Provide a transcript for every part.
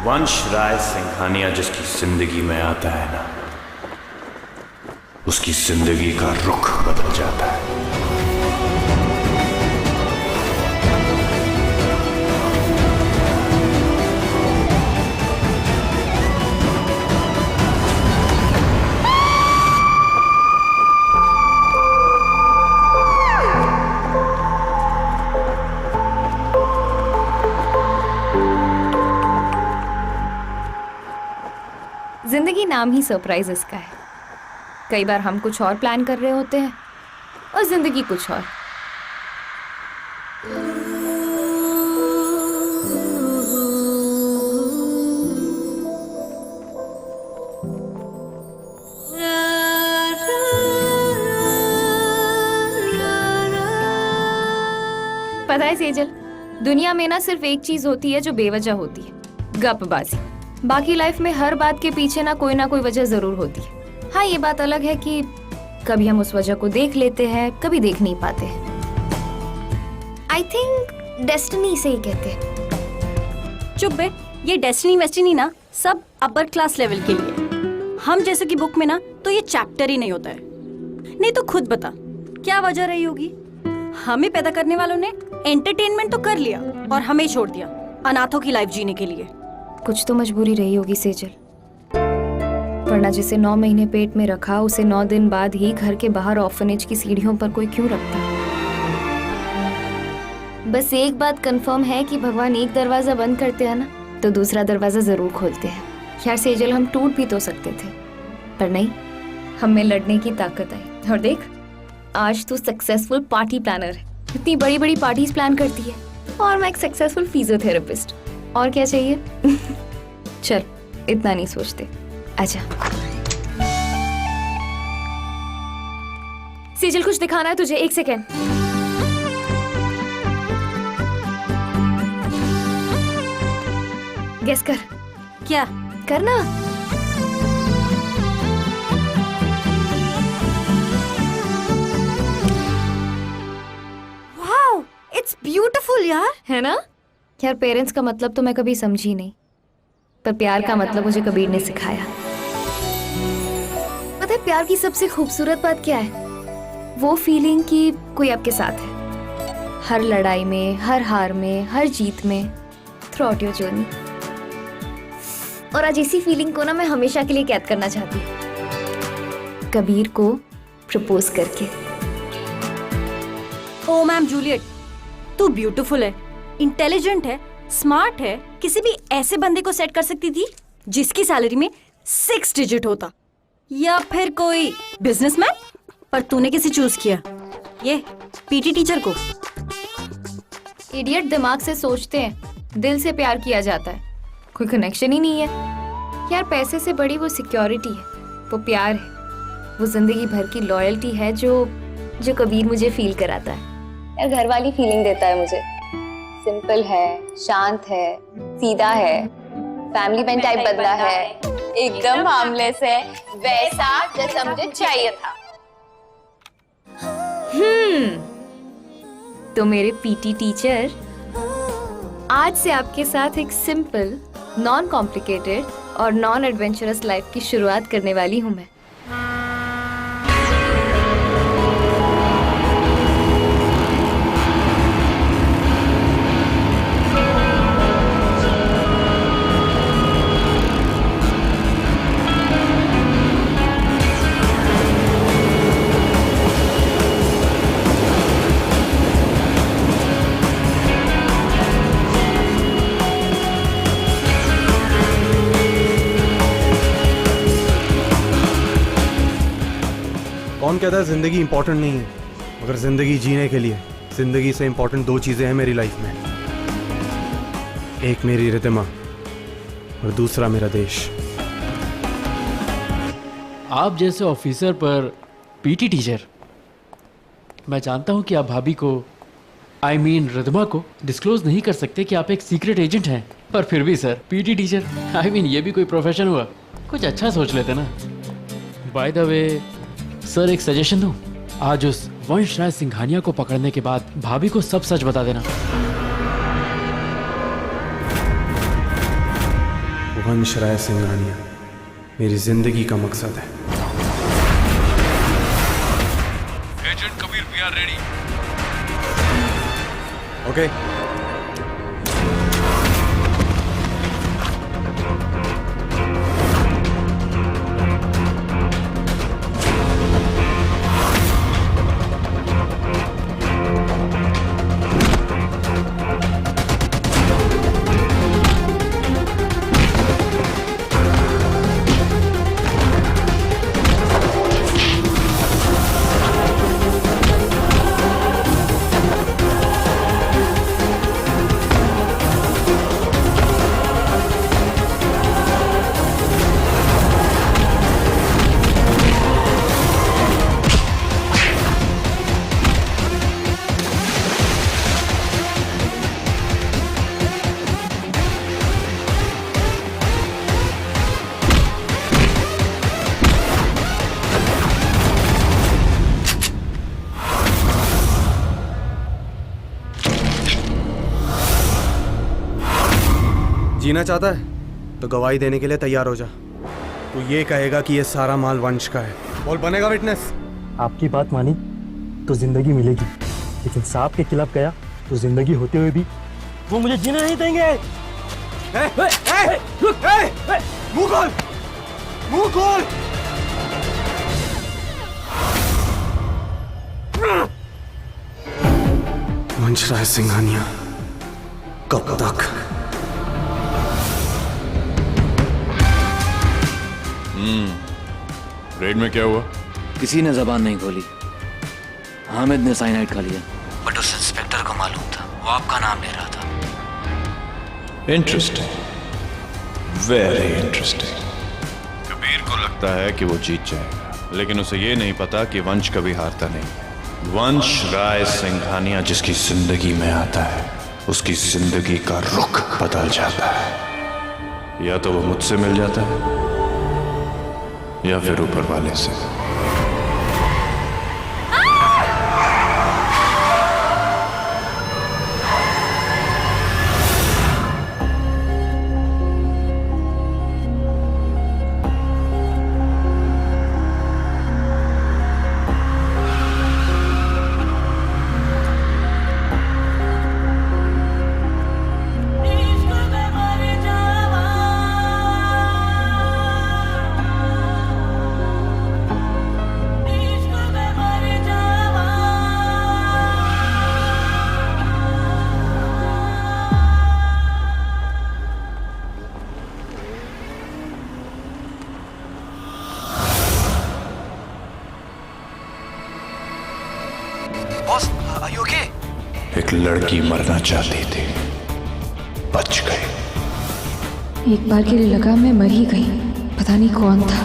वंश राय सिंघानिया जिसकी जिंदगी में आता है ना, उसकी जिंदगी का रुख बदल जाता है। जिंदगी नाम ही सरप्राइजेस का है। कई बार हम कुछ और प्लान कर रहे होते हैं और जिंदगी कुछ और। पता है सेजल, दुनिया में ना सिर्फ एक चीज होती है जो बेवजह होती है, गपबाजी। बाकी लाइफ में हर बात के पीछे ना कोई वजह जरूर होती है। हाँ, ये बात अलग है कि कभी हम उस वजह को देख लेते हैं, कभी देख नहीं पाते हैं। आई थिंक डेस्टिनी से ही कहते हैं। चुप बे, ये डेस्टिनी वेस्टिनी ना सब अपर क्लास लेवल के लिए। हम जैसे की बुक में ना तो ये चैप्टर ही नहीं होता है। नहीं तो खुद बता, क्या वजह रही होगी? हमें पैदा करने वालों ने एंटरटेनमेंट तो कर लिया और हमें छोड़ दिया अनाथों की लाइफ जीने के लिए। कुछ तो मजबूरी रही होगी सेजल, वरना जिसे 9 महीने पेट में रखा उसे 9 दिन बाद ही घर के बाहर ऑर्फनेज की सीढ़ियों पर कोई क्यों रखता? बस एक बात कंफर्म है कि भगवान एक दरवाजा बंद करते हैं ना तो दूसरा दरवाजा जरूर खोलते हैं। यार सेजल, हम टूट भी तो सकते थे, पर नहीं, हमें लड़ने की ताकत आई। और देख, आज तू सक्सेसफुल पार्टी प्लानर है, इतनी बड़ी बड़ी पार्टीज प्लान करती है, और मैं एक सक्सेसफुल फिजियोथेरेपिस्ट। और क्या चाहिए? चल, इतना नहीं सोचते, आजा। सेजल, कुछ दिखाना है तुझे, 1 सेकेंड। गेस कर। क्या करना? वाओ, इट्स ब्यूटीफुल यार। है ना? यार, पेरेंट्स का मतलब तो मैं कभी समझी नहीं, पर प्यार का मतलब मुझे कबीर ने सिखाया। पता है प्यार की सबसे खूबसूरत बात क्या है? वो फीलिंग कि कोई आपके साथ है, हर लड़ाई में, हर हार में, हर जीत में, थ्रू आउट योर जर्नी। और आज इसी फीलिंग को ना मैं हमेशा के लिए कैद करना चाहती हूँ, कबीर को प्रपोज करके। ओ मैम जूलियट, तू ब्यूटीफुल है, इंटेलिजेंट है, स्मार्ट है। किसी भी ऐसे बंदे को सेट कर सकती थी जिसकी सैलरी में 6 डिजिट होता, या फिर कोई बिजनेसमैन, पर तूने किसी चूज किया, ये पीटी टीचर को। इडियट दिमाग से सोचते हैं, दिल से प्यार किया जाता है, कोई कनेक्शन ही नहीं है। यार, पैसे से बड़ी वो सिक्योरिटी है, वो प्यार है, वो जिंदगी भर की लॉयल्टी है जो कबीर मुझे फील कराता है। यार, घर वाली फीलिंग देता है मुझे। सिंपल है, शांत है, सीधा है, फैमिली मैन टाइप बंदा है, एकदम हार्मलेस है, वैसा जैसा मुझे चाहिए था। तो मेरे पीटी टीचर, आज से आपके साथ एक सिंपल, नॉन कॉम्प्लिकेटेड और नॉन एडवेंचरस लाइफ की शुरुआत करने वाली हूँ मैं। कौन कहता है जिंदगी इंपॉर्टेंट नहीं है? मगर जिंदगी जीने के लिए जिंदगी से इंपॉर्टेंट 2 चीजें हैं मेरी लाइफ में। एक मेरी रितिमा और दूसरा मेरा देश। आप जैसे ऑफिसर पर पीटी टीचर, मैं जानता हूं कि आप भाभी को, आई मीन रितिमा को डिस्क्लोज नहीं कर सकते कि आप एक सीक्रेट एजेंट हैं, पर फिर भी sir, PT teacher, I mean ये भी कोई प्रोफेशन हुआ? कुछ अच्छा सोच लेते ना। बाय द वे सर, एक सजेशन दूं, आज उस वंश राय सिंघानिया को पकड़ने के बाद भाभी को सब सच बता देना। वंश राय सिंघानिया मेरी जिंदगी का मकसद है। Agent Kabir, we are ready. Okay जीना चाहता है तो गवाही देने के लिए तैयार हो जा। तू ये कहेगा कि ये सारा माल वंश का है। बोल, बनेगा विटनेस? आपकी बात मानी तो जिंदगी मिलेगी, लेकिन सांप के खिलाफ गया तो जिंदगी होते हुए भी वो मुझे जीना नहीं देंगे। मुंह खोल, मुंह खोल। वंश राय सिंघानिया कब तक? रेड में क्या हुआ? किसी ने जबान नहीं खोली। हामिद ने साइनाइड खा लिया, बट उस इंस्पेक्टर को मालूम था, वो आपका नाम ले रहा था। Interesting, very interesting. कबीर को लगता है कि वो जीत जाएगा, लेकिन उसे ये नहीं पता कि वंश कभी हारता नहीं। वंश राय सिंघानिया जिसकी जिंदगी में आता है, उसकी जिंदगी का रुख बदल जाता है। या तो वो मुझसे मिल जाता है या फिर ऊपर वाले से। एक लड़की मरना चाहती थी, बच गई। एक बार के लिए लगा मैं मर ही गई, पता नहीं कौन था।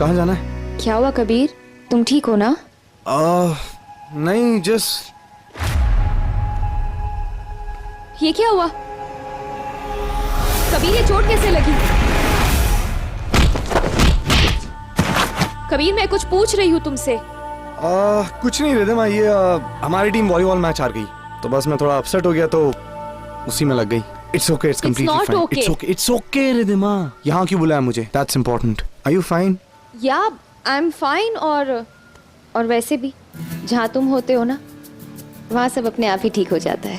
कहाँ जाना है? क्या हुआ कबीर, तुम ठीक हो ना? नहीं, जस्ट ये क्या हुआ कबीर, ये चोट कैसे लगी? कबीर मैं कुछ पूछ रही हूँ तुमसे। कुछ नहीं रिदमा, ये हमारी टीम वॉलीबॉल मैच हार गई, तो बस मैं थोड़ा अपसेट हो गया, तो उसी में लग गई। It's okay, it's completely fine. It's okay Ridhima. यहाँ क्यों बुलाया मुझे? That's important. Are you fine? या आई एम फाइन। और वैसे भी जहाँ तुम होते हो ना, वहाँ सब अपने आप ही ठीक हो जाता है।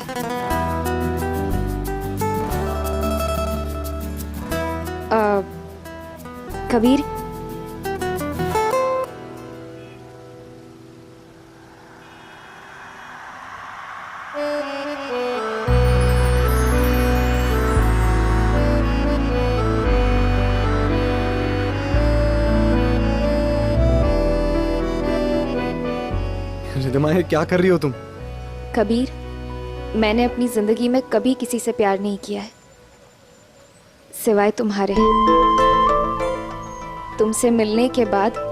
कबीर, रिद्धिमा ये क्या कर रही हो तुम? कबीर, मैंने अपनी जिंदगी में कभी किसी से प्यार नहीं किया है सिवाय तुम्हारे। तुमसे मिलने के बाद